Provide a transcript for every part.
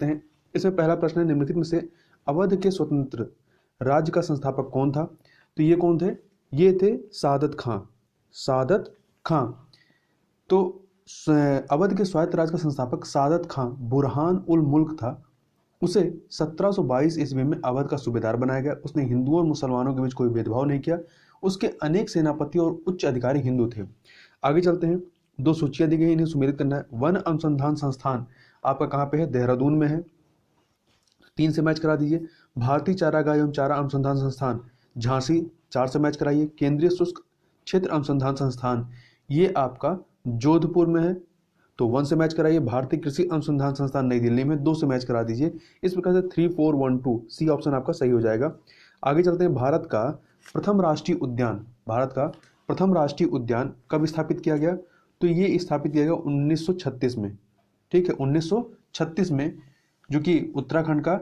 हैं। इसमें पहला प्रश्न है, निम्नलिखित में से अवध के स्वतंत्र राज्य का संस्थापक कौन था? तो ये कौन थे? ये थे सादत खां। सादत खां। तो अवध के स्वायत्त राज्य का संस्थापक सादत खां बुरहान उल मुल्क था। उसे 1722 ईस्वी में अवध का सूबेदार बनाया गया। उसने हिंदुओं और मुसलमानों के बीच कोई भेदभाव नहीं किया। उसके अनेक सेनापति और उच्च अधिकारी हिंदू थे। आगे चलते हैं। दो सूचियां दी गई, इन्हें सुमेलित करना है। वन अनुसंधान संस्थान आपका कहाँ पे है? देहरादून में है। 3 से मैच करा दीजिए। भारतीय चारागाह एवं चारा अनुसंधान संस्थान झांसी, 4 से मैच कराइए। केंद्रीय शुष्क क्षेत्र अनुसंधान संस्थान ये आपका जोधपुर में है, तो 1 से मैच कराइए। भारतीय कृषि अनुसंधान संस्थान नई दिल्ली में, 2 से मैच करा दीजिए। इस प्रकार से 3, 4, 1, 2 सी ऑप्शन आपका सही हो जाएगा। आगे चलते हैं। भारत का प्रथम राष्ट्रीय उद्यान कब स्थापित किया गया? तो ये स्थापित किया गया 1936 में। ठीक है, 1936 में, जो कि उत्तराखंड का,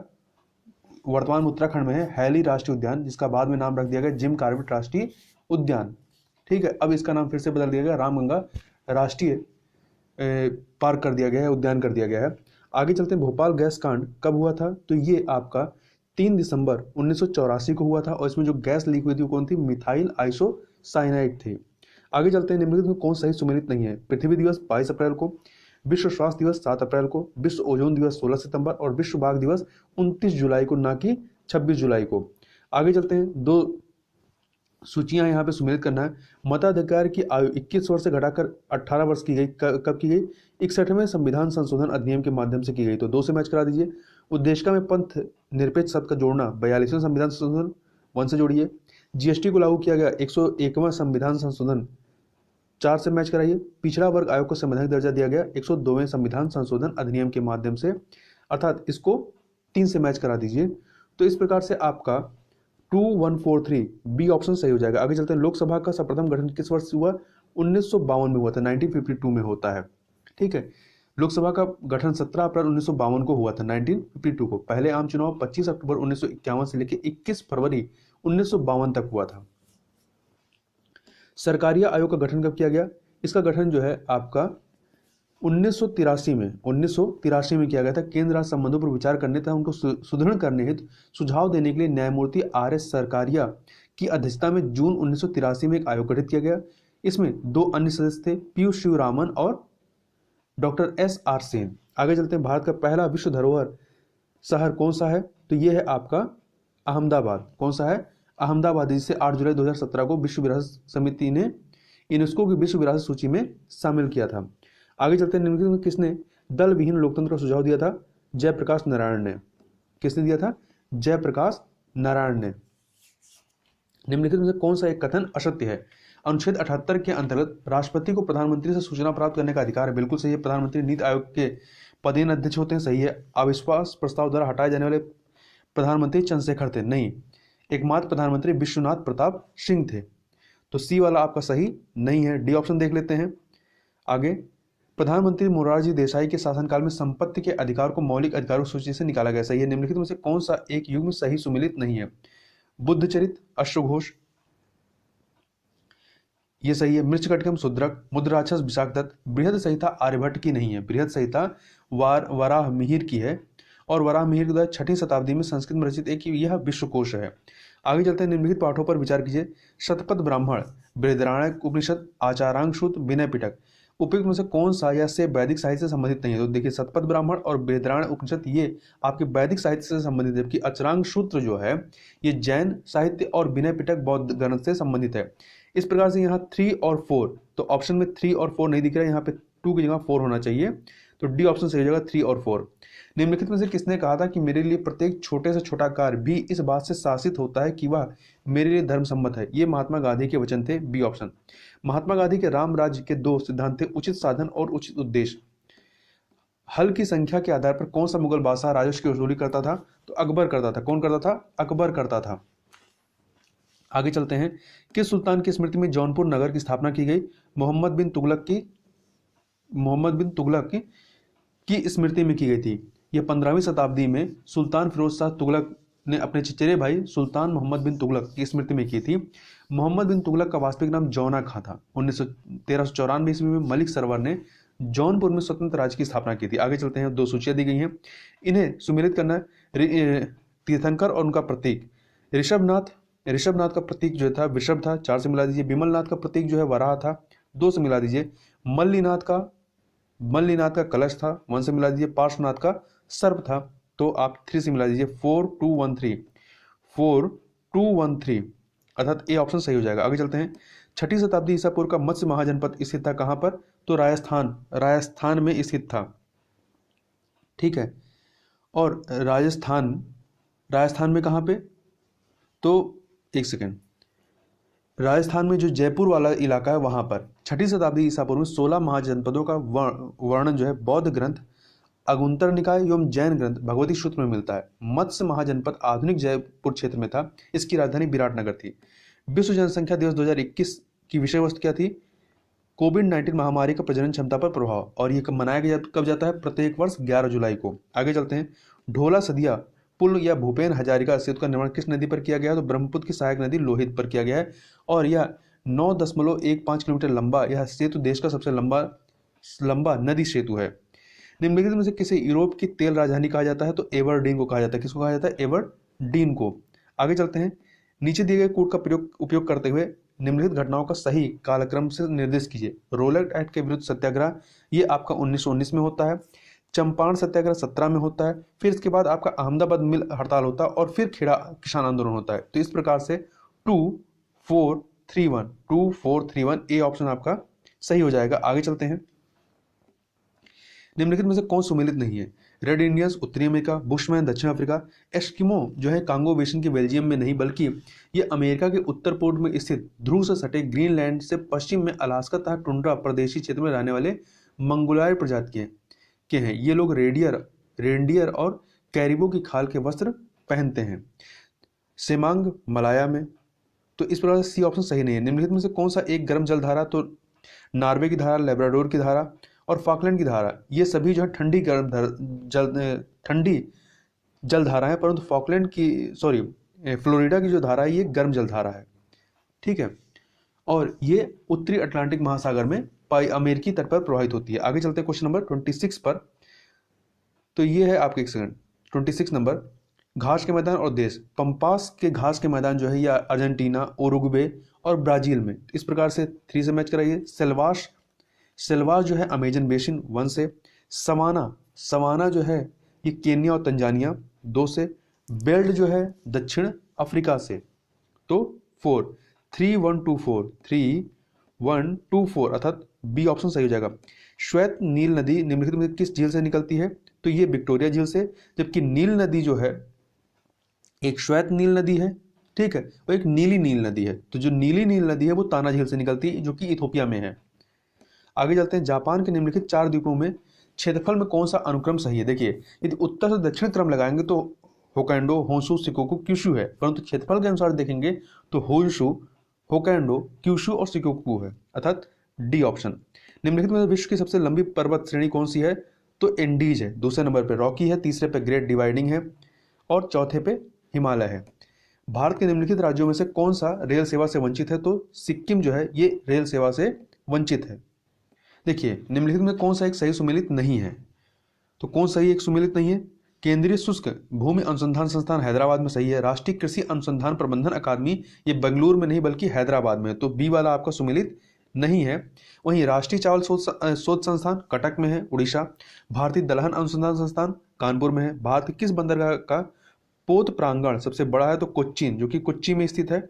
वर्तमान उत्तराखंड में है, हैली राष्ट्रीय उद्यान, जिसका बाद में नाम रख दिया गया जिम कॉर्बेट राष्ट्रीय उद्यान। ठीक है, अब इसका नाम फिर से बदल दिया गया, रामगंगा राष्ट्रीय पार्क कर दिया गया है, उद्यान कर दिया गया है। आगे चलते हैं। भोपाल गैस कांड कब हुआ था? तो ये आपका 3 दिसंबर 1984 को हुआ था, और इसमें जो गैस लीक हुई थी वो कौन थी? मिथाइल आइसोसाइनाइड थी। आगे चलते हैं। निम्नलिखित में कौन सही सुमेलित नहीं है? पृथ्वी दिवस 22 अप्रैल को, विश्व स्वास्थ्य दिवस 7 अप्रैल को, विश्व ओजोन दिवस 16 सितंबर और विश्व बाघ दिवस 29 जुलाई को, ना कि 26 जुलाई को। आगे चलते हैं। 2 सूचियां यहाँ पे सुमेलित करना है। मताधिकार की आयु 21 वर्ष से घटाकर 18 वर्ष की गई। कब की गई? 61वें संविधान संशोधन अधिनियम के माध्यम से की गई, तो 2 से मैच करा दीजिए। उद्देशिका में पंथ निरपेक्ष शब्द का जोड़ना 42वें संविधान संशोधन, 1 से जोड़िए। जीएसटी को लागू किया गया 101वां संविधान संशोधन, 4 से मैच कराइए। पिछड़ा वर्ग आयोग को संवैधानिक दर्जा दिया गया 102वें संविधान संशोधन अधिनियम के माध्यम से, अर्थात इसको 3 से मैच करा दीजिए। तो इस प्रकार से आपका 2143 बी ऑप्शन सही हो जाएगा। आगे चलते हैं। लोकसभा का सर्वप्रथम गठन किस वर्ष हुआ? 1952 में हुआ था, 1952 में होता है। ठीक है, लोकसभा का गठन 17 अप्रैल 1952 को हुआ था, 1952 को। पहले आम चुनाव 25 अक्टूबर 1951 से लेकर 21 फरवरी 1952 तक हुआ था। सरकारिया आयोग का गठन कब किया गया? इसका गठन जो है आपका 1983 में किया गया था। केंद्र राज्य संबंधों पर विचार करने तथा उनको सुदृढ़ करने हेतु सुझाव देने के लिए न्यायमूर्ति RS सरकारिया की अध्यक्षता में जून 1983 में एक आयोग गठित किया गया। इसमें 2 अन्य सदस्य थे, पीयूष शिवरामन और डॉक्टर SR सेन। आगे चलते हैं। भारत का पहला विश्व धरोहर शहर कौन सा है? तो यह है आपका अहमदाबाद। कौन सा है? अहमदाबाद, जिसे 8 जुलाई 2017 को विश्व विरासत समिति ने यूनेस्को की विश्व विरासत सूची में शामिल किया था। आगे चलते हैं। निम्नलिखित में किसने दल विहीन लोकतंत्र का सुझाव दिया था? जयप्रकाश नारायण ने। किसने दिया था? जयप्रकाश नारायण ने। निम्नलिखित में से कौन सा एक कथन असत्य है? अनुच्छेद 78 के अंतर्गत राष्ट्रपति को प्रधानमंत्री से सूचना प्राप्त करने का अधिकार है। बिल्कुल सही है। प्रधानमंत्री नीति आयोग के पदेन अध्यक्ष होते हैं, सही है। अविश्वास प्रस्ताव द्वारा हटाए जाने वाले प्रधानमंत्री चंद्रशेखर थे, नहीं। एकमात्र प्रधानमंत्री विश्वनाथ प्रताप सिंह थे, तो सी वाला आपका सही नहीं है। डी ऑप्शन देख लेते हैं। आगे, प्रधानमंत्री मोरारजी देसाई के शासनकाल में संपत्ति के अधिकार को मौलिक अधिकारों की सूची से निकाला गया, सही है। निम्नलिखित में से कौन सा एक युग में सही सुमेलित नहीं है? बुद्धचरित, अश्वघोष, ये सही है। मृच्छकटिकम शूद्रक, मुद्राक्षस विशाखदत्त, बृहद संहिता आर्यभट्ट की नहीं है। बृहद संहिता वराह मिहिर की है, और वराह मिहिर के द्वारा 6वीं शताब्दी में संस्कृत में रचित एक यह विश्वकोश है। आगे चलते हैं। निम्नलिखित पाठों पर विचार कीजिए। शतपथ ब्राह्मण, बृहदारण्यक उपनिषद, आचारांग सूत्र, विनय पिटक, उपयुक्त में से कौन सा या से वैदिक साहित्य से संबंधित नहीं है? तो देखिए, शतपथ ब्राह्मण और बृहदारण्यक उपनिषद ये आपके वैदिक साहित्य से संबंधित है, जबकि आचारांग सूत्र जो है ये जैन साहित्य और विनय पिटक बौद्ध ग्रंथ से संबंधित है। इस प्रकार से यहाँ 3 और 4, तो ऑप्शन में 3 और 4 नहीं दिख रहा है, यहाँ पे 2 की जगह 4 होना चाहिए, तो डी ऑप्शन सही हो जाएगा, 3 और 4। निम्नलिखित में से किसने कहा था कि मेरे लिए प्रत्येक छोटे से छोटा कार्य भी इस बात से शासित होता है कि वह मेरे लिए धर्म सम्मत है? ये महात्मा गांधी के वचन थे, बी ऑप्शन। महात्मा गांधी के राम राज्य के 2 सिद्धांत थे, उचित साधन और उचित उद्देश्य। हल की संख्या के आधार पर कौन सा मुगल बादशाह राजस्व की वसूली करता था? तो अकबर करता था। कौन करता था? अकबर करता था। आगे चलते हैं। किस सुल्तान की स्मृति में जौनपुर नगर की स्थापना की गई? मोहम्मद बिन तुगलक की स्मृति में की गई थी। यह 15वीं शताब्दी में सुल्तान फिरोज शाह तुगलक ने अपने चचेरे भाई सुल्तान मोहम्मद बिन तुगलक की स्मृति में की थी। मोहम्मद बिन तुगलक का वास्तविक नाम जौना खां था। 1394 ईस्वी में मलिक सरवर ने जौनपुर में स्वतंत्र राज्य की स्थापना की थी। आगे चलते हैं, दो सूचियां दी गई हैं, इन्हें सुमेलित करना है। तीर्थंकर और उनका प्रतीक ऋषभनाथ, ऋषभनाथ का प्रतीक जो था वृषभ था, 4 से मिला दीजिए। विमलनाथ का प्रतीक जो है वराह था, 2 से मिला दीजिए। मल्लीनाथ का कलश था, 1 से मिला दीजिए। पार्श्वनाथ का सर्प था, तो आप 3 से मिला दीजिए। 4213 अर्थात ए ऑप्शन सही हो जाएगा। आगे चलते हैं, 6ठी शताब्दी ईसा पूर्व का मत्स्य महाजनपद स्थित था कहां पर? तो राजस्थान में स्थित था। ठीक है, और राजस्थान में कहां पे? तो एक सेकेंड, राजस्थान में जो जयपुर वाला इलाका है वहां पर 6ठी शताब्दी ईसा पूर्व में 16 महाजनपदों का वर्णन जो है बौद्ध ग्रंथ अगुंतर निकाय एवं जैन ग्रंथ भगवती सूत्र में मिलता है। मत्स्य महाजनपद आधुनिक जयपुर क्षेत्र में था, इसकी राजधानी विराटनगर थी। विश्व जनसंख्या दिवस 2021 की विषय वस्तु क्या थी? कोविड-19 महामारी का प्रजनन क्षमता पर प्रभाव, और यह मनाया कब जाता है? प्रत्येक वर्ष 11 जुलाई को। आगे चलते हैं, ढोला सदिया पुल या भूपेन हजारिका सेतु का निर्माण किस नदी पर किया गया है? तो ब्रह्मपुत्र की सहायक नदी लोहित पर किया गया है, और यह 9.15 किलोमीटर लंबा यह सेतु देश का सबसे लंबा नदी सेतु है। निम्नलिखित में से किसे यूरोप की तेल राजधानी कहा जाता है? तो एवरडीन को कहा जाता है। किसको कहा जाता है? एवरडीन को। आगे चलते हैं, नीचे दिए गए कूट का उपयोग करते हुए निम्नलिखित घटनाओं का सही कालक्रम से निर्देश कीजिए। रोलेट एक्ट के विरुद्ध सत्याग्रह, ये आपका 1919 में होता है। चंपारण सत्याग्रह 17 में होता है। फिर इसके बाद आपका अहमदाबाद मिल हड़ताल होता है, और फिर खेड़ा किसान आंदोलन होता है। तो इस प्रकार से 2431 ए ऑप्शन आपका सही हो जाएगा। आगे चलते हैं, निम्नलिखित में से कौन सुमेलित नहीं है? रेड इंडियंस उत्तरी अमेरिका, बुशमैन दक्षिण अफ्रीका, एस्किमो जो है कांगो बेसिन के बेल्जियम में नहीं बल्कि ये अमेरिका के उत्तर पूर्व में स्थित ध्रुव से सटे ग्रीनलैंड से पश्चिम में अलास्का तथा टुंड्रा प्रदेशी क्षेत्र में रहने वाले मंगोलॉयड प्रजाति के हैं। ये लोग रेंडियर और कैरिबो की खाल के वस्त्र पहनते हैं। सेमांग मलाया में। तो इस प्रकार से सी ऑप्शन सही नहीं है। निम्नलिखित में से कौन सा एक गर्म जल धारा? तो नॉर्वे की धारा, लेब्राडोर की धारा और फॉकलैंड की धारा, ये सभी जो है ठंडी जल धारा है, परंतु फ्लोरिडा की जो धारा है ये गर्म जल धारा है। ठीक है, और ये उत्तरी अटलांटिक महासागर में अमेरिकी तट पर प्रवाहित होती है। आगे चलते हैं क्वेश्चन नंबर 26 पर। तो ये है आपके, एक सेकंड, 26 नंबर, घास के मैदान और देश। पंपास के घास के मैदान जो है या अर्जेंटीना, उरुग्वे और ब्राजील में। इस प्रकार से 3 से मैच कराइए। सेल्वास जो है अमेजन बेसिन, 1 से। सवाना जो है ये केन्या और तंजानिया, 2 से। बेल्ट जो है दक्षिण अफ्रीका से, तो 4। 3124 अर्थात बी ऑप्शन सही हो जाएगा। श्वेत नील नदी निम्नलिखित में किस झील से निकलती है? तो ये विक्टोरिया झील से, जबकि नील नदी जो है एक श्वेत नील नदी है, ठीक है, वो एक नीली नील नदी है। तो जो नीली नील नदी है वो ताना झील से निकलती है, जो कि इथोपिया में है। आगे चलते हैं, जापान के निम्नलिखित 4 द्वीपों में क्षेत्रफल में कौन सा अनुक्रम सही है? देखिए, यदि उत्तर से दक्षिण क्रम लगाएंगे तो होकाइडो, होंशु, शिकोकू, क्यूशु है, परंतु क्षेत्रफल के अनुसार देखेंगे तो होंशु, होकाइडो, क्यूशु और शिकोकू है, अर्थात डी ऑप्शन। निम्नलिखित में विश्व की सबसे लंबी पर्वत श्रेणी कौन सी है? तो एंडीज है, दूसरे नंबर पे रॉकी है, तीसरे पे ग्रेट डिवाइडिंग है, और चौथे पे हिमालय है। भारत के निम्नलिखित राज्यों में से कौन सा रेल सेवा से वंचित है? तो सिक्किम जो है ये रेल सेवा से वंचित है। देखिए, निम्नलिखित में कौन सा एक सही सुमेलित नहीं है? तो कौन सही एक सुमेलित नहीं है? केंद्रीय शुष्क भूमि अनुसंधान संस्थान हैदराबाद में सही है। राष्ट्रीय कृषि अनुसंधान प्रबंधन अकादमी ये बेंगलुरु में नहीं बल्कि हैदराबाद में है, तो बी वाला आपका सुमेलित नहीं है। वहीं राष्ट्रीय चावल शोध संस्थान कटक में है, उड़ीसा। भारतीय दलहन अनुसंधान संस्थान कानपुर में है। भारत के किस बंदरगाह का पोत प्रांगण सबसे बड़ा है? तो कोच्चिन, जो कि कोच्चि में स्थित है।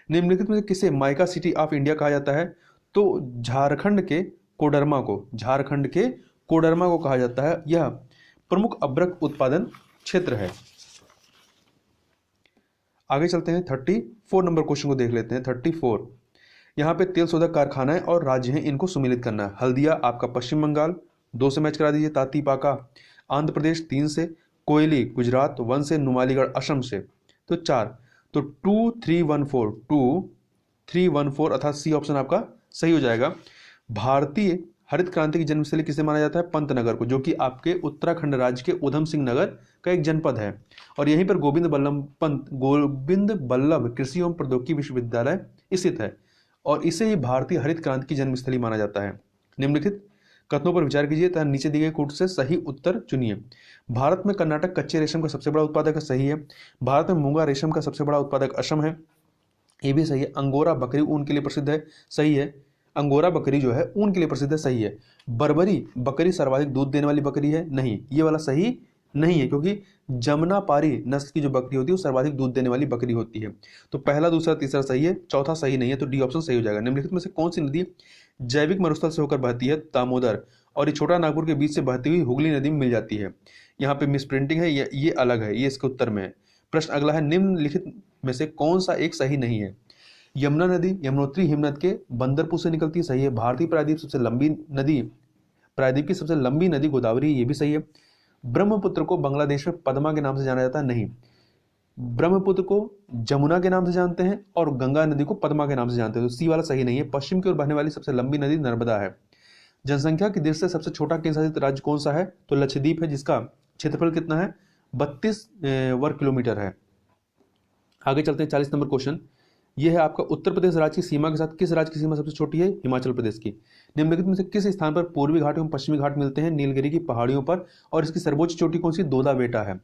निम्नलिखित में किसे माइका सिटी ऑफ इंडिया कहा जाता है? तो झारखंड के कोडरमा को कहा जाता है। यह प्रमुख अभ्रक उत्पादन क्षेत्र है। आगे चलते हैं, 34 नंबर क्वेश्चन को देख लेते हैं। 34, यहाँ पे तेल शोधक कारखाना और राज्य हैं, इनको सुमेलित करना है। हल्दिया आपका पश्चिम बंगाल, 2 से मैच करा दीजिए। तातीपाका आंध्र प्रदेश, 3 से। कोयली गुजरात, 1 से। नुमालीगढ़ असम से, तो 4। तो 2314 अर्थात सी ऑप्शन आपका सही हो जाएगा। भारतीय हरित क्रांति की जन्मस्थली किसे माना जाता है? पंतनगर को, जो कि आपके उत्तराखंड राज्य के उधम सिंह नगर का एक जनपद है, और यहीं पर गोविंद बल्लभ कृषि एवं प्रौद्योगिकी विश्वविद्यालय स्थित है, और इसे ही भारतीय हरित क्रांति की जन्मस्थली माना जाता है। निम्नलिखित कथनों पर विचार कीजिए तथा नीचे दिए गए कोट से सही उत्तर चुनिए। भारत में कर्नाटक कच्चे रेशम का सबसे बड़ा उत्पादक है, सही है। भारत में मूंगा रेशम का सबसे बड़ा उत्पादक असम है, ये भी सही है। अंगोरा बकरी ऊन के लिए प्रसिद्ध है, सही है। अंगोरा बकरी जो है ऊन के लिए प्रसिद्ध है, सही है। बर्बरी बकरी सर्वाधिक दूध देने वाली बकरी है, नहीं, ये वाला सही नहीं है, क्योंकि जमुनापारी नस्ल की जो बकरी होती है वो सर्वाधिक दूध देने वाली बकरी होती है। तो पहला, दूसरा, तीसरा सही है, चौथा सही नहीं है, तो डी ऑप्शन सही हो जाएगा। निम्नलिखित में से कौन सी नदी जैविक मरुस्थल से होकर बहती है? दामोदर। और ये छोटा नागपुर के बीच से बहती हुई हुगली नदी में मिल जाती है। यहाँ पे मिस प्रिंटिंग है, ये अलग है, ये इसके उत्तर में है। प्रश्न अगला है, निम्नलिखित में से कौन सा एक सही नहीं है? यमुना नदी यमुनोत्री हिमनद के बंदरपुर से निकलती है, सही है। भारतीय प्रायद्वीप सबसे लंबी नदी, प्रायद्वीप की सबसे लंबी नदी गोदावरी, ये भी सही है। ब्रह्मपुत्र को बांग्लादेश में पद्मा के नाम से जाना जाता है, नहीं, ब्रह्मपुत्र को जमुना के नाम से जानते हैं और गंगा नदी को पद्मा के नाम से जानते हैं, तो सी वाला सही नहीं है। पश्चिम की ओर बहने वाली सबसे लंबी नदी नर्मदा है। जनसंख्या की दृष्टि से सबसे छोटा केंद्र शासित राज्य कौन सा है? तो लक्षद्वीप है, जिसका क्षेत्रफल कितना है? 32 वर्ग किलोमीटर है। आगे चलते हैं 40 नंबर क्वेश्चन। यह है आपका, उत्तर प्रदेश राज्य की सीमा के साथ किस राज्य की सीमा सबसे छोटी है? हिमाचल प्रदेश की। निम्नलिखित में से किस स्थान पर पूर्वी घाट एवं पश्चिमी घाट मिलते हैं? नीलगिरी की पहाड़ियों पर। और इसकी सर्वोच्च चोटी कौन सी? दोदा बेटा है।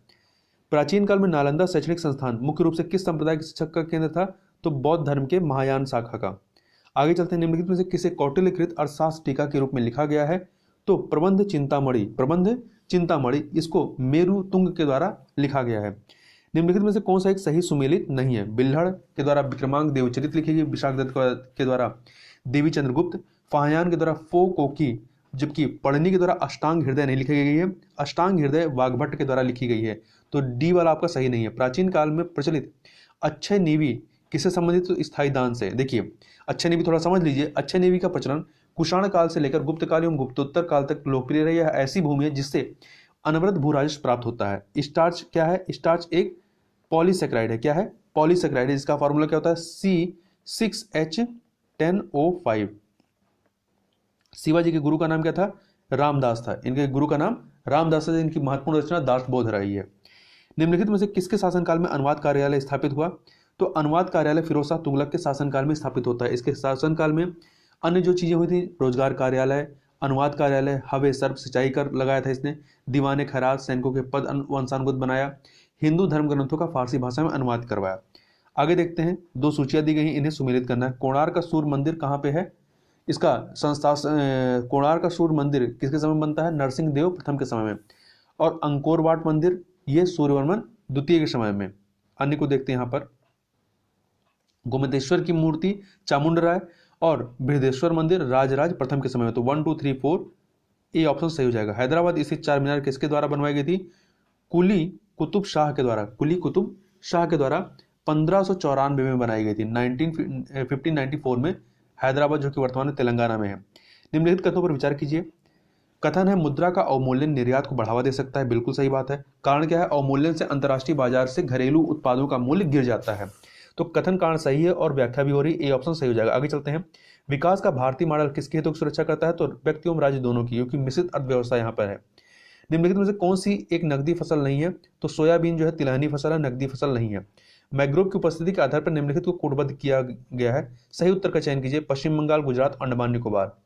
प्राचीन काल में नालंदा शैक्षणिक संस्थान मुख्य रूप से किस संप्रदाय के शिक्षक का केंद्र था? तो बौद्ध धर्म के महायान शाखा का। आगे चलते हैं, निम्नलिखित में से किसे कौटिल्यकृत अर्थशास्त्र टीका के रूप में लिखा गया है? तो प्रबंध चिंतामणि, प्रबंध चिंतामणि, इसको मेरु तुंग के द्वारा लिखा गया है। निम्नलिखित में से कौन सा एक सही सुमेलित नहीं है? बिल्हड़ के द्वारा विक्रमांक देवचरित लिखी गई, विशाखदत्त के द्वारा देवी चंद्रगुप्त, फाहयान के द्वारा फो कोकी, जबकि पढ़नी के द्वारा अष्टांग हृदय नहीं लिखी गई है। अष्टांग हृदय वाग्भट्ट के द्वारा लिखी गई है, तो डी वाला आपका सही नहीं है। प्राचीन काल में प्रचलित अक्षय नेवी किससे संबंधित? तो स्थायी दान से। देखिए अक्षय नेवी थोड़ा समझ लीजिए। अक्षय नेवी का प्रचलन कुषाण काल से लेकर गुप्त काल एवं गुप्तोत्तर काल तक लोकप्रिय रही है। ऐसी भूमि है जिससे अनवरत भू राजस्व प्राप्त होता है। स्टार्च क्या है? स्टार्च एक पॉलीसेक्राइड है। क्या है? पॉलीसेक्राइड है, जिसका फॉर्मूला क्या होता है? C6H10O5। शिवाजी के गुरु का नाम क्या था? रामदास था। इनके गुरु का नाम रामदास है। इनकी महत्वपूर्ण रचना दासबोध रही है। निम्नलिखित में से किसके शासनकाल में अनुवाद कार्यालय स्थापित हुआ? तो अनुवाद कार्यालय फिरोज शाह तुगलक के शासनकाल में स्थापित होता है। इसके शासनकाल में अन्य जो चीजें हुई थी, रोजगार कार्यालय, अनुवाद कार्यालय, हवे सर्प सिंचाई कर लगाया था इसने, दीवाने खराज, सैनिकों के पद वंशानुगत बनाया, हिंदू धर्म ग्रंथों का फारसी भाषा में अनुवाद करवाया। आगे देखते हैं, दो सूचियां दी गई हैं, इन्हें सुमेलित करना है। कोणार्क का सूर्य मंदिर कहाँ पे है? इसका संस्था कोणार्क का सूर्य मंदिर किसके समय में बनता है? नरसिंह देव प्रथम के समय में। और अंकोर वाट मंदिर ये सूर्यवर्मन द्वितीय के समय में। अन्य को देखते हैं यहाँ पर, गोमतेश्वर की मूर्ति चामुंड राय और बृहदेश्वर मंदिर राजराज प्रथम के समय में। तो 1 2 3 4 ए ऑप्शन सही हो जाएगा। हैदराबाद स्थित चार मीनार किसके द्वारा बनवाई गई थी? कुली कुतुब शाह के द्वारा। कुली कुतुब शाह के द्वारा 1594 में बनाई गई थी। 1594 में हैदराबाद, जो कि वर्तमान में तेलंगाना में है। निम्नलिखित कथनों पर विचार कीजिए। कथन है, मुद्रा का अवमूल्यन निर्यात को बढ़ावा दे सकता है। बिल्कुल सही बात है। कारण क्या है? अवमूल्यन से अंतर्राष्ट्रीय बाजार से घरेलू उत्पादों का मूल्य गिर जाता है। तो कथन कारण सही है और व्याख्या भी हो रही है। ए ऑप्शन सही हो जाएगा। आगे चलते हैं, विकास का भारतीय मॉडल किसके हितों की सुरक्षा करता है? तो व्यक्ति एवं राज्य दोनों की, क्योंकि मिश्रित अर्थव्यवस्था यहाँ पर है। निम्नलिखित में से कौन सी एक नकदी फसल नहीं है? तो सोयाबीन जो है तिलहनी फसल है, नकदी फसल नहीं है। मैंग्रोव की उपस्थिति के आधार पर निम्नलिखित को कोडबद्ध किया गया है। सही उत्तर का चयन कीजिए। पश्चिम बंगाल, गुजरात, अंडमान निकोबार।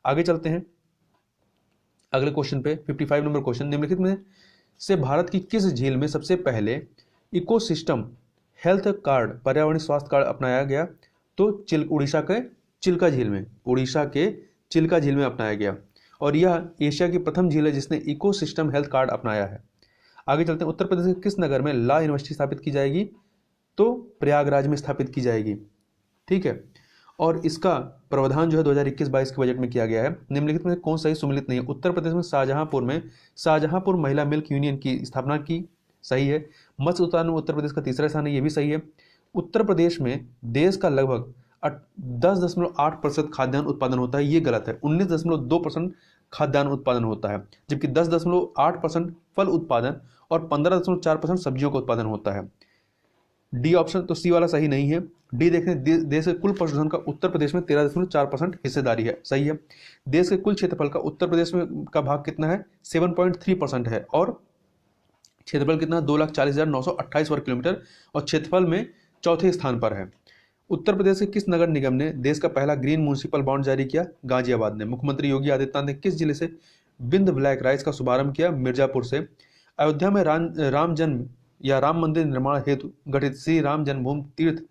आगे चलते हैं अगले क्वेश्चन पे, 55 नंबर क्वेश्चन। निम्नलिखित में से भारत की किस झील में सबसे पहले इकोसिस्टम हेल्थ कार्ड, पर्यावरणीय स्वास्थ्य कार्ड अपनाया गया? तो उड़ीसा के चिल्का झील में, उड़ीसा के चिल्का झील में अपनाया गया। और यह एशिया की प्रथम झील है जिसने इकोसिस्टम हेल्थ कार्ड अपनाया है। आगे चलते हैं, उत्तर प्रदेश के किस नगर में लॉ यूनिवर्सिटी स्थापित की जाएगी? तो प्रयागराज में स्थापित की जाएगी। ठीक है। और इसका प्रावधान जो है 2021-22 के बजट में किया गया है। निम्नलिखित में कौन सही सुमेलित नहीं है? उत्तर प्रदेश में शाहजहांपुर महिला मिल्क यूनियन की स्थापना की, सही है। मत्स्य उत्पादन में उत्तर प्रदेश का तीसरा स्थान है, ये भी सही है। उत्तर प्रदेश में देश का लगभग 10.8% खाद्यान्न उत्पादन होता है, ये गलत है। 19.2% खाद्यान्न उत्पादन होता है, जबकि 10.8% फल उत्पादन और 15.4% सब्जियों का उत्पादन होता है। डी ऑप्शन, तो सी वाला सही नहीं है। डी देखें, देश के कुल पशुधन का उत्तर प्रदेश में 13.4% हिस्सेदारी है, सही है। देश के कुल क्षेत्रफल का उत्तर प्रदेश में का भाग कितना है? 7.3% है। और क्षेत्रफल कितना? 2,40,928 वर्ग किलोमीटर और क्षेत्रफल में चौथे स्थान पर है। उत्तर प्रदेश के किस नगर निगम ने देश का पहला ग्रीन म्युनिसिपल बॉन्ड जारी किया? गाजियाबाद ने। मुख्यमंत्री योगी आदित्यनाथ ने किस जिले से बिंद ब्लैक राइस का शुभारंभ किया? मिर्जापुर से। अयोध्या में राम जन्म या राम मंदिर निर्माण हेतु गठित श्री राम जन्मभूमि तीर्थ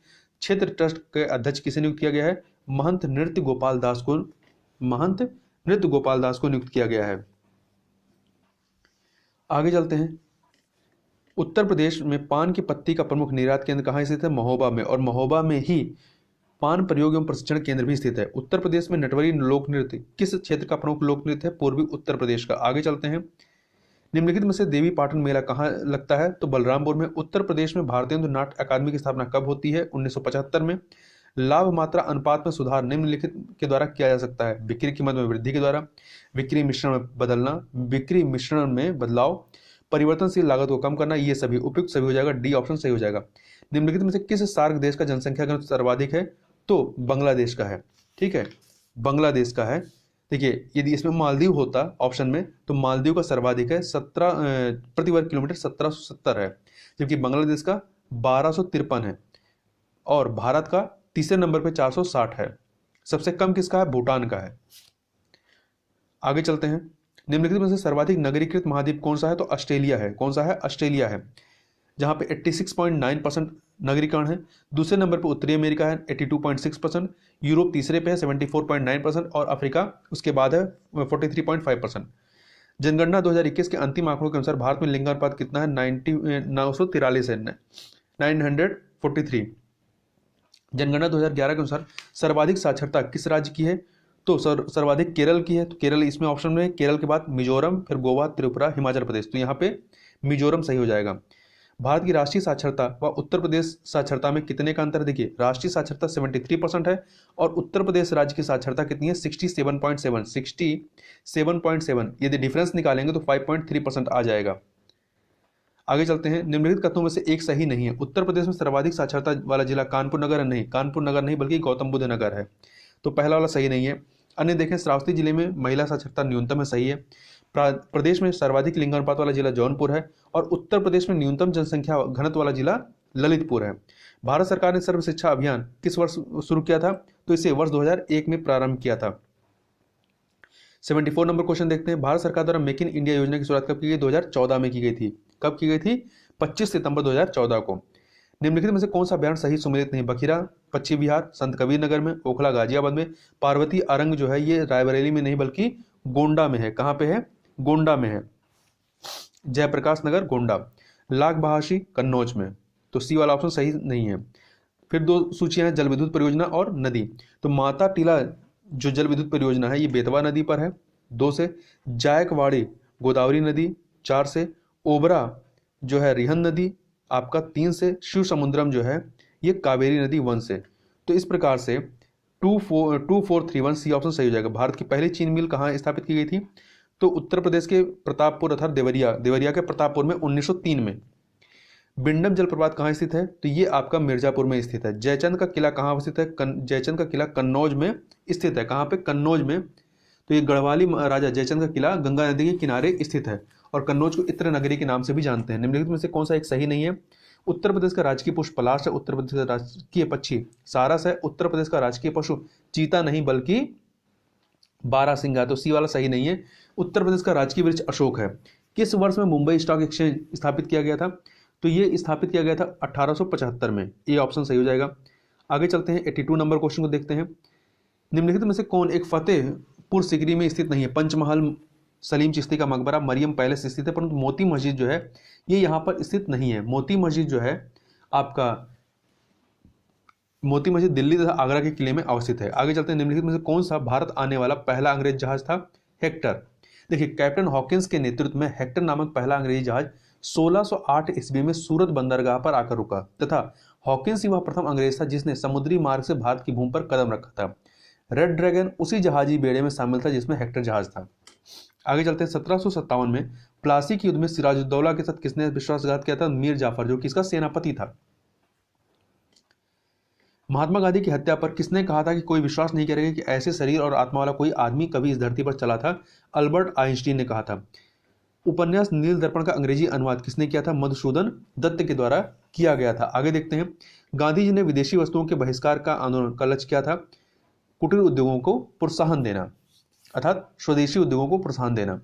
क्षेत्र ट्रस्ट के अध्यक्ष किसे नियुक्त किया गया है? महंत नृत्य गोपाल दास को नियुक्त किया गया है। आगे चलते हैं। उत्तर प्रदेश में पान की पत्ती का प्रमुख निर्यात केंद्र कहाँ स्थित है? महोबा में। और महोबा में ही पान प्रयोग एवं प्रशिक्षण केंद्र भी स्थित है। उत्तर प्रदेश में नटवरी लोक नृत्य किस क्षेत्र का प्रमुख लोक नृत्य है? पूर्वी उत्तर प्रदेश का। आगे चलते हैं। निम्नलिखित में से देवी पाटन मेला कहाँ लगता है? तो बलरामपुर में। उत्तर प्रदेश में भारतीय नाट्य अकादमी की स्थापना कब होती है? 1975 में। लाभ मात्रा अनुपात में सुधार निम्नलिखित के द्वारा किया जा सकता है? बिक्री कीमत में वृद्धि के द्वारा, बिक्री मिश्रण में बदलना, बिक्री मिश्रण में बदलाव, परिवर्तनशील लागत को कम करना। ये सभी उपयुक्त सभी हो जाएगा, डी ऑप्शन सही हो जाएगा। निम्नलिखित में से किस सार्क देश का जनसंख्या घनत्व सर्वाधिक है? तो बांग्लादेश का है। ठीक है, बांग्लादेश का है। देखिए, यदि इसमें मालदीव होता ऑप्शन में तो मालदीव का सर्वाधिक है, 17 प्रति वर्ग किलोमीटर 1770 है, जबकि बांग्लादेश का 1253 है और भारत का तीसरे नंबर पे 460 है। सबसे कम किसका है? भूटान का है। आगे चलते हैं। निम्नलिखित में से सर्वाधिक नगरीकृत महाद्वीप कौन सा है? तो ऑस्ट्रेलिया है। कौन सा है? ऑस्ट्रेलिया है, जहां पे 86.9% नगरीकरण है। दूसरे नंबर पर उत्तरी अमेरिका है 82.6%, यूरोप तीसरे पे है 74.9% और अफ्रीका उसके बाद है 43.5%। जनगणना 2021 के अंतिम आंकड़ों के अनुसार भारत में लिंगानुपात कितना है? 943 है, 943। जनगणना 2011 के अनुसार सर्वाधिक साक्षरता किस राज्य की है? तो सर्वाधिक केरल की है। तो केरल इसमें ऑप्शन में है। केरल के बाद मिजोरम, फिर गोवा, त्रिपुरा, हिमाचल प्रदेश। तो यहाँ पे मिजोरम सही हो जाएगा। भारत की राष्ट्रीय साक्षरता व उत्तर प्रदेश साक्षरता में कितने का अंतर? देखिए, राष्ट्रीय साक्षरता 73% है और उत्तर प्रदेश राज्य की साक्षरता कितनी है? 67.7। यदि डिफरेंस निकालेंगे तो 5.3% आ जाएगा। आगे चलते हैं। निम्नलिखित कथनों में से एक सही नहीं है। उत्तर प्रदेश में सर्वाधिक साक्षरता वाला जिला कानपुर नगर है। नहीं, कानपुर नगर नहीं बल्कि गौतम बुद्ध नगर है। तो पहला वाला सही नहीं है। अन्य देखें, श्रावस्ती जिले में महिला साक्षरता न्यूनतम है, सही है। प्रदेश में सर्वाधिक लिंगानुपात वाला जिला जौनपुर है और उत्तर प्रदेश में न्यूनतम जनसंख्या घनत्व वाला जिला ललितपुर है। भारत सरकार ने सर्व शिक्षा अभियान किस वर्ष शुरू किया था? तो इसे वर्ष 2001 में प्रारंभ किया था। 74 नंबर क्वेश्चन देखते हैं। भारत सरकार द्वारा मेक इन इंडिया योजना की शुरुआत कब की गई? 2014 में की गई थी। कब की गई थी? 25 सितंबर 2014 को। निम्नलिखित में से कौन सा बयान सही सुमेलित नहीं? बखीरा पश्चिम बिहार, संत कबीर नगर में, ओखला गाजियाबाद में, पार्वती अरंग जो है ये रायबरेली में नहीं बल्कि गोंडा में है। कहाँ पे है? गोंडा में है, जयप्रकाश नगर गोंडा। लाख बहाशी कन्नौज में। तो सी वाला ऑप्शन सही नहीं है। फिर दो सूचियां हैं, जल विद्युत परियोजना और नदी। तो माता टीला जो जल विद्युत परियोजना है ये बेतवा नदी पर है 2 से, जायकवाड़ी गोदावरी नदी 4 से, ओबरा जो है रिहन नदी आपका 3 से, शिव समुद्रम जो है ये कावेरी नदी 1 से। तो इस प्रकार से 2431 सी ऑप्शन सही हो जाएगा। भारत की पहली चीनी मिल कहाँ स्थापित की गई थी? तो उत्तर प्रदेश के प्रतापपुर अर्थात देवरिया के प्रतापपुर में 1903 में। बिंडम जलप्रपात कहाँ स्थित है? तो ये आपका मिर्जापुर में स्थित है। जयचंद का किला कहाँ स्थित है? जयचंद का किला कन्नौज में स्थित है। कहाँ पे? कन्नौज में। तो ये गढ़वाली राजा जयचंद का किला गंगा नदी के किनारे स्थित है और कन्नौज को इत्र नगरी के नाम से भी जानते हैं। निम्नलिखित में से कौन सा एक सही नहीं है? उत्तर प्रदेश का राजकीय पुष्प पलाश है, उत्तर प्रदेश का राजकीय पक्षी सारस है, उत्तर प्रदेश का राजकीय पशु चीता नहीं बल्कि बारहसिंगा। तो सी वाला सही नहीं है। उत्तर प्रदेश का राजकीय वृक्ष अशोक है। किस वर्ष में मुंबई स्टॉक एक्सचेंज स्थापित किया गया था? तो ये स्थापित किया गया था 1875 में। ए ऑप्शन सही हो जाएगा। आगे चलते हैं। 82 नंबर क्वेश्चन को देखते हैं। निम्नलिखित में से कौन एक फतेहपुर सिकरी में स्थित नहीं है? पंचमहल सलीम चिश्ती का मकबरा मरियम पैलेस स्थित है, परंतु मोती मस्जिद जो है ये यहाँ पर स्थित नहीं है। मोती मस्जिद जो है आपका मोती मस्जिद दिल्ली तथा आगरा के किले में अवस्थित है। आगे चलते हैं। निम्नलिखित में से कौन सा भारत आने वाला पहला अंग्रेज जहाज था? हेक्टर। देखिए, कैप्टन हॉकिंस के नेतृत्व में हेक्टर नामक पहला अंग्रेजी जहाज 1608 ईस्वी में सूरत बंदरगाह पर आकर रुका तथा हॉकिंस ही वह प्रथम अंग्रेज था जिसने समुद्री मार्ग से भारत की भूमि पर कदम रखा था। रेड ड्रैगन उसी जहाजी बेड़े में शामिल था जिसमें हेक्टर जहाज था। आगे चलते हैं। 1757 में प्लासी के युद्ध में सिराजुद्दौला के साथ किसने विश्वासघात किया था? मीर जाफर, जो कि इसका सेनापति था। महात्मा गांधी की हत्या पर किसने कहा था कि कोई विश्वास नहीं करेगा कि ऐसे शरीर और आत्मा वाला कोई आदमी कभी इस धरती पर चला था? अल्बर्ट आइंस्टीन ने कहा था। उपन्यास नील दर्पण का अंग्रेजी अनुवाद किसने किया था? मधुसूदन दत्त के द्वारा किया गया था। आगे देखते हैं, गांधी जी ने विदेशी वस्तुओं के बहिष्कार का आंदोलन का लक्ष्य क्या था? कुटीर उद्योगों को प्रोत्साहन देना, अर्थात स्वदेशी उद्योगों को प्रोत्साहन देना।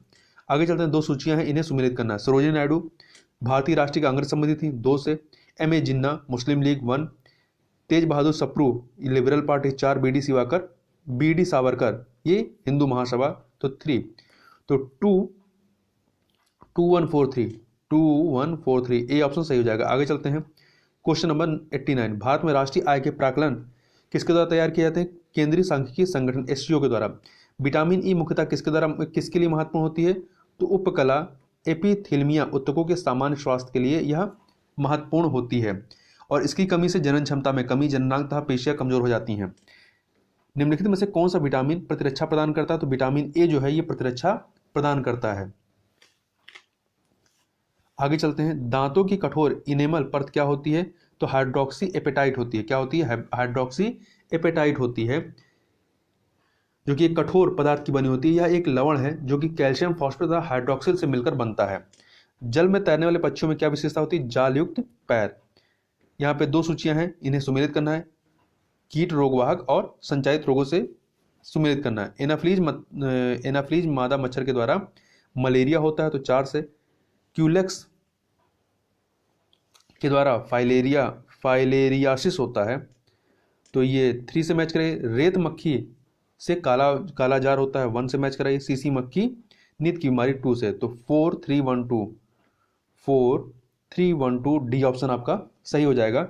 आगे चलते हैं, दो सूचियां हैं, इन्हें सुमेलित करना। सरोजिनी नायडू भारतीय राष्ट्रीय कांग्रेस समिति थी 2 से, M A Jinnah Muslim League 1, Tej Bahadur Sapru Liberal Party 4, B D Savarkar ये हिंदू महासभा तो 3, तो 2143 ए ऑप्शन सही हो जाएगा। आगे चलते हैं, क्वेश्चन नंबर 89, भारत में राष्ट्रीय आय के प्राकलन किसके द्वारा तैयार किए जाते हैं? केंद्रीय सांख्यिकी संगठन एससीओ के द्वारा। विटामिन ई मुख्यतः किसके लिए महत्वपूर्ण होती है? तो उपकला एपिथेलियमिया ऊतकों के सामान्य स्वास्थ्य के लिए यह महत्वपूर्ण होती है, और इसकी कमी से जनन क्षमता में कमी, जननांग तथा पेशियां कमजोर हो जाती हैं। निम्नलिखित में से कौन सा विटामिन प्रतिरक्षा प्रदान करता है? तो विटामिन ए जो है ये प्रतिरक्षा प्रदान करता है। आगे चलते हैं, दांतों की कठोर इनेमल परत क्या होती है? तो हाइड्रोक्सी एपेटाइट होती है। क्या होती है? हाइड्रोक्सी एपेटाइट होती है, जो कि एक कठोर पदार्थ की बनी होती है। यह एक लवण है जो कि कैल्शियम फॉस्फेट तथा हाइड्रोक्सिल से मिलकर बनता है। जल में तैरने वाले पक्षियों में क्या विशेषता होती है? जाल युक्त पैर। यहाँ पे 2 सूचियां हैं, इन्हें सुमेलित करना है। कीट रोगवाहक और संचारित रोगों से सुमेलित करना है। एनाफ्लीज मादा मच्छर के द्वारा मलेरिया होता है तो 4 से, क्यूलेक्स के द्वारा फाइलेरियासिस होता है तो ये 3 से मैच करे। रेत मक्खी से काला जार होता है 1 से मैच कराइए। सीसी मक्खी नींद की बीमारी 2 से, तो 4312 डी ऑप्शन आपका सही हो जाएगा।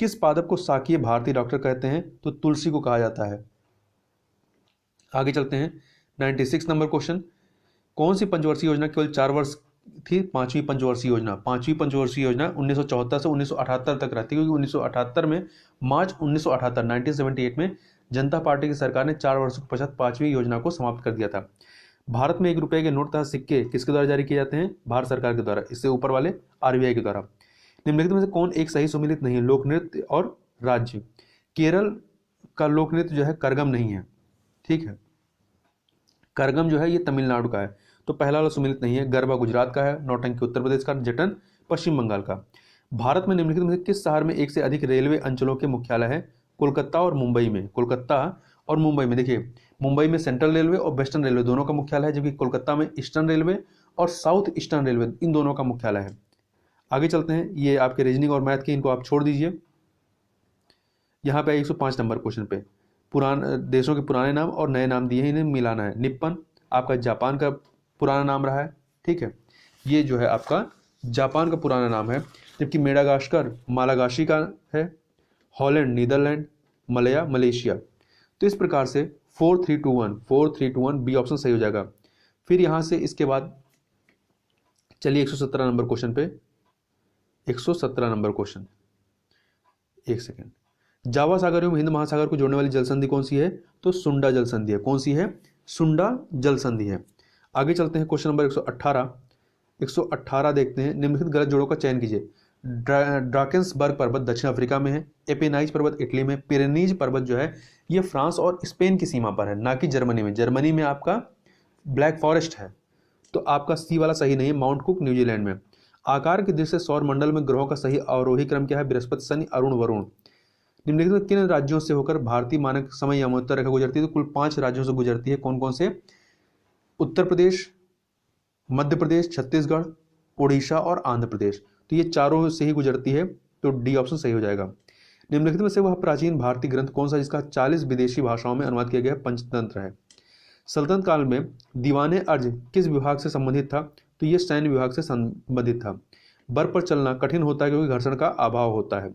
किस पादप को शाकीय भारतीय डॉक्टर कहते हैं? तो तुलसी को कहा जाता है। आगे चलते हैं, 96 नंबर क्वेश्चन, कौन सी पंचवर्षीय योजना केवल 4 वर्ष थी? 5वीं पंचवर्षीय योजना। 5वीं पंचवर्षीय योजना 1974 से 1978 तक रहती है, क्योंकि 1978 में मार्च 1978 में जनता पार्टी की सरकार ने 4 वर्षों के पश्चात 5वीं योजना को समाप्त कर दिया था। भारत में 1 रुपए के नोट तथा सिक्के किसके द्वारा जारी किए जाते हैं? भारत सरकार के द्वारा। इससे ऊपर वाले आरबीआई के द्वारा। निम्नलिखित में से कौन एक सही सुमेलित नहीं है? लोक नृत्य और राज्य। केरल का लोक नृत्य जो है करगम नहीं है, ठीक है, करगम जो है ये तमिलनाडु का है, तो पहला वाला सुमेलित नहीं है। गरबा गुजरात का है, नौटंकी उत्तर प्रदेश का, जटन पश्चिम बंगाल का। भारत में निम्नलिखित में से किस शहर में 1 से अधिक रेलवे अंचलों के मुख्यालय है? कोलकाता और मुंबई में। कोलकाता और मुंबई में, देखिए मुंबई में सेंट्रल रेलवे और वेस्टर्न रेलवे दोनों का मुख्यालय है, जबकि कोलकाता में ईस्टर्न रेलवे और साउथ ईस्टर्न रेलवे इन दोनों का मुख्यालय है। आगे चलते हैं, ये आपके रीजनिंग और मैथ के, इनको आप छोड़ दीजिए। यहाँ पे 105 नंबर क्वेश्चन पे देशों के पुराने नाम और नए नाम दिए हैं, इन्हें मिलाना है। निप्पन आपका जापान का पुराना नाम रहा है, ठीक है, ये जो है आपका जापान का पुराना नाम है, जबकि मेडागास्कर मालागाशी का है, हॉलैंड नीदरलैंड, मलया मलेशिया। तो इस प्रकार से 4321 बी ऑप्शन सही हो जाएगा। फिर यहाँ से इसके बाद चलिए 117 नंबर क्वेश्चन पे, 117 नंबर क्वेश्चन, एक सेकेंड। जावा सागर एवं हिंद महासागर को जोड़ने वाली जल संधि कौन सी है? तो सुंडा जल संधि है। कौन सी है? सुंडा जल संधि है। आगे चलते हैं, क्वेश्चन नंबर 118 देखते हैं। निम्नलिखित गलत जोड़ों का चयन कीजिए। ड्राकेंसबर्ग पर्वत दक्षिण अफ्रीका में है, एपेनाइज पर्वत इटली में, पिरेनीज पर्वत जो है ये फ्रांस और स्पेन की सीमा पर है, ना कि जर्मनी में। जर्मनी में आपका ब्लैक फॉरेस्ट है, तो आपका सी वाला सही नहीं है। माउंट कुक न्यूजीलैंड में। आकार की दृष्टि से सौर मंडल में ग्रहों का सही अवरोही क्रम क्या है? बृहस्पति, शनि, अरुण, वरुण। निम्नलिखित में किन राज्यों से होकर भारतीय मानक समय यामोत्तर रेखा गुजरती है? तो कुल 5 राज्यों से गुजरती है। कौन कौन से? उत्तर प्रदेश, मध्य प्रदेश, छत्तीसगढ़, उड़ीसा और आंध्र प्रदेश। तो ये चारों से ही गुजरती है, तो डी ऑप्शन सही हो जाएगा। निम्नलिखित में से वह प्राचीन भारतीय ग्रंथ कौन सा जिसका 40 विदेशी भाषाओं में अनुवाद किया गया? पंचतंत्र है। सल्तनत काल में दीवाने अर्ज किस विभाग से संबंधित था? तो ये सैन्य विभाग से संबंधित था। बर्फ पर चलना कठिन होता है क्योंकि घर्षण का अभाव होता है।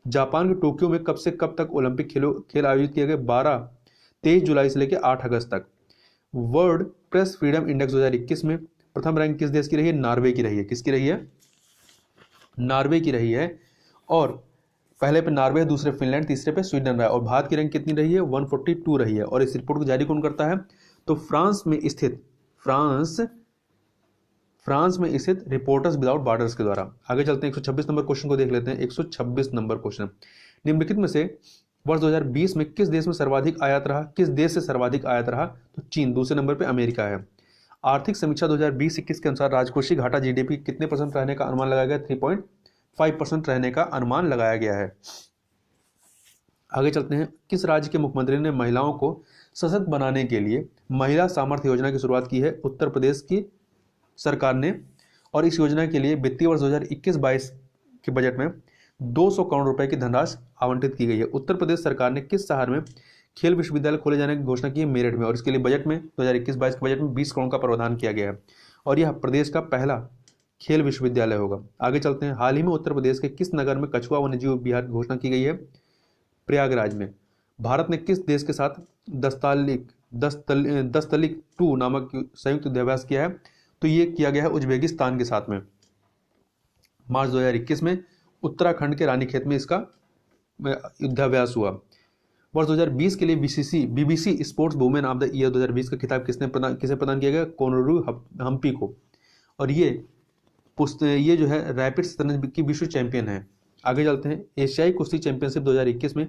जापान के टोक्यो में कब से कब तक ओलंपिक खेल आयोजित किए गए? 23 जुलाई से लेकर 8 अगस्त तक। वर्ल्ड प्रेस फ्रीडम इंडेक्स 2021 में प्रथम रैंक किस देश की रही है? नॉर्वे की रही है। किसकी रही है? नॉर्वे की रही है। और पहले पे नॉर्वे, दूसरे फिनलैंड, तीसरे पे स्वीडन रहा है। और भारत की रैंक कितनी रही है? 142 रही है। और इस रिपोर्ट को जारी कौन करता है? तो फ्रांस में स्थित रिपोर्टर्स विदाउट बॉर्डर्स के द्वारा। आगे चलते हैं, 126 नंबर क्वेश्चन को देख लेते हैं। 126 नंबर क्वेश्चन, निम्नलिखित में से वर्ष 2020 में किस देश में सर्वाधिक आयात रहा? किस देश से सर्वाधिक आयात रहा? तो चीन। दूसरे नंबर पे अमेरिका है। आर्थिक समीक्षा 2020-21 के अनुसार राजकोषीय घाटा जीडीपी कितने % रहने का अनुमान लगाया गया? 3.5% रहने का अनुमान लगाया गया है। आगे चलते हैं। किस राज्य के मुख्यमंत्री ने महिलाओं को सशक्त बनाने के लिए महिला सामर्थ्य योजना की शुरुआत की है? उत्तर प्रदेश की सरकार ने, और इस योजना के लिए वित्तीय वर्ष 2021-22 के बजट में 200 करोड़ रुपए की धनराशि आवंटित की गई है। उत्तर प्रदेश सरकार ने किस शहर में खेल विश्वविद्यालय खोले जाने की घोषणा की है? मेरठ में, और इसके लिए बजट में 2021-22 के बजट में 20 करोड़ का प्रावधान किया गया है, और यह प्रदेश का पहला खेल विश्वविद्यालय होगा। आगे चलते हैं। हाल ही में उत्तर प्रदेश के किस नगर में कछुआ वन्यजीव विहार की घोषणा की गई है? प्रयागराज में। भारत ने किस देश के साथ दस्तलिक 2 नामक संयुक्त युद्धाभ्यास किया है? तो ये किया गया है उज्बेकिस्तान के साथ में। मार्च 2021 में उत्तराखंड के रानीखेत में इसका युद्धाभ्यास हुआ। वर्ष 2020 के लिए BBC sports women of the year 2020 का खिताब किसे प्रदान किया गया? कोनोरू हम्पी को, और ये जो है रैपिड शतरंज की विश्व चैंपियन है। आगे चलते हैं। एशियाई कुश्ती चैंपियनशिप 2021 में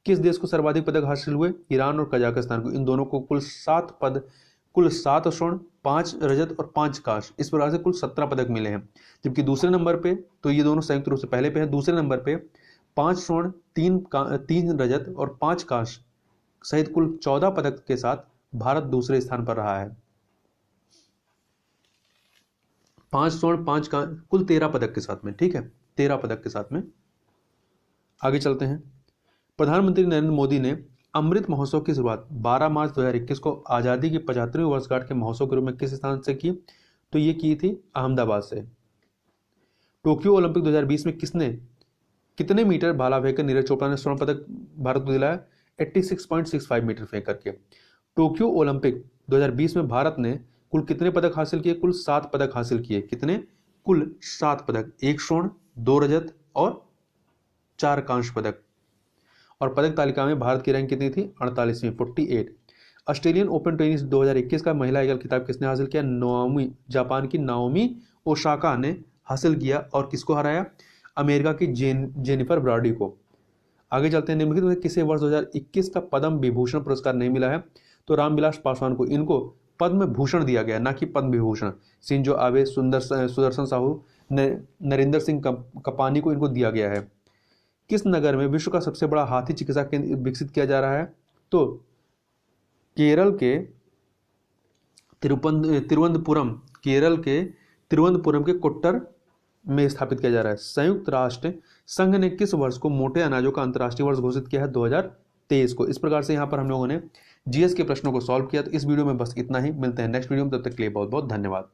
किस देश को सर्वाधिक पदक हासिल हुए? ईरान और कजाकिस्तान को। इन दोनों को कुल 7 स्वर्ण, 5 रजत और 5 कांस्य, इस प्रकार से कुल 17 पदक मिले हैं। जबकि दूसरे नंबर पे, तो ये दोनों संयुक्त रूप से पहले पे हैं, दूसरे नंबर पे 5 स्वर्ण, 3 रजत और 5 कांस्य सहित कुल 14 पदक के साथ भारत दूसरे स्थान पर रहा है। 5 स्वर्ण, 5 कांस्य, कुल 13 पदक के साथ में। ठीक है, 13 पदक के साथ में। आगे चलते हैं। प्रधानमंत्री नरेंद्र मोदी ने अमृत महोत्सव की शुरुआत 12 मार्च 2021 को आज़ादी की 75वीं वर्षगांठ के महोत्सव के रूप में किस स्थान से की? तो ये की थी अहमदाबाद से। टोक्यो ओलंपिक 2020 में कितने मीटर भाला फेंककर नीरज चोपड़ा ने स्वर्ण पदक भारत को दिलाया? 86.65 मीटर फेंक करके। टोक्यो ओलंपिक 2020 में भारत ने कुल कितने पदक हासिल किए? कुल 7 पदक हासिल किए। कितने? कुल 7 पदक, 1 स्वर्ण, 2 रजत और 4 कांस्य पदक। और पदक तालिका में भारत की रैंक कितनी थी? 48वीं, 48। ऑस्ट्रेलियन ओपन टेनिस 2021 का महिला एकल खिताब किसने हासिल किया? जापान की नाओमी ओसाका ने हासिल किया, और किसको हराया? अमेरिका की जेनिफर ब्राडी को। आगे चलते हैं। निम्नलिखित में किसे वर्ष 2021 का पद्म विभूषण पुरस्कार नहीं मिला है? तो रामविलास पासवान को। इनको पद्म भूषण दिया गया, ना कि पद्म विभूषण। शिंजो आबे, सुदर्शन साहू, नरेंद्र सिंह कपानी को इनको दिया गया है। किस नगर में विश्व का सबसे बड़ा हाथी चिकित्सा केंद्र विकसित किया जा रहा है? तो केरल के तिरुवनंतपुरम के कुट्टर में स्थापित किया जा रहा है। संयुक्त राष्ट्र संघ ने किस वर्ष को मोटे अनाजों का अंतर्राष्ट्रीय वर्ष घोषित किया है? 2023 को। इस प्रकार से यहाँ पर हम लोगों ने जीएस के प्रश्नों को सॉल्व किया। तो इस वीडियो में बस इतना ही। मिलते हैं नेक्स्ट वीडियो में, तब तक के लिए बहुत बहुत धन्यवाद।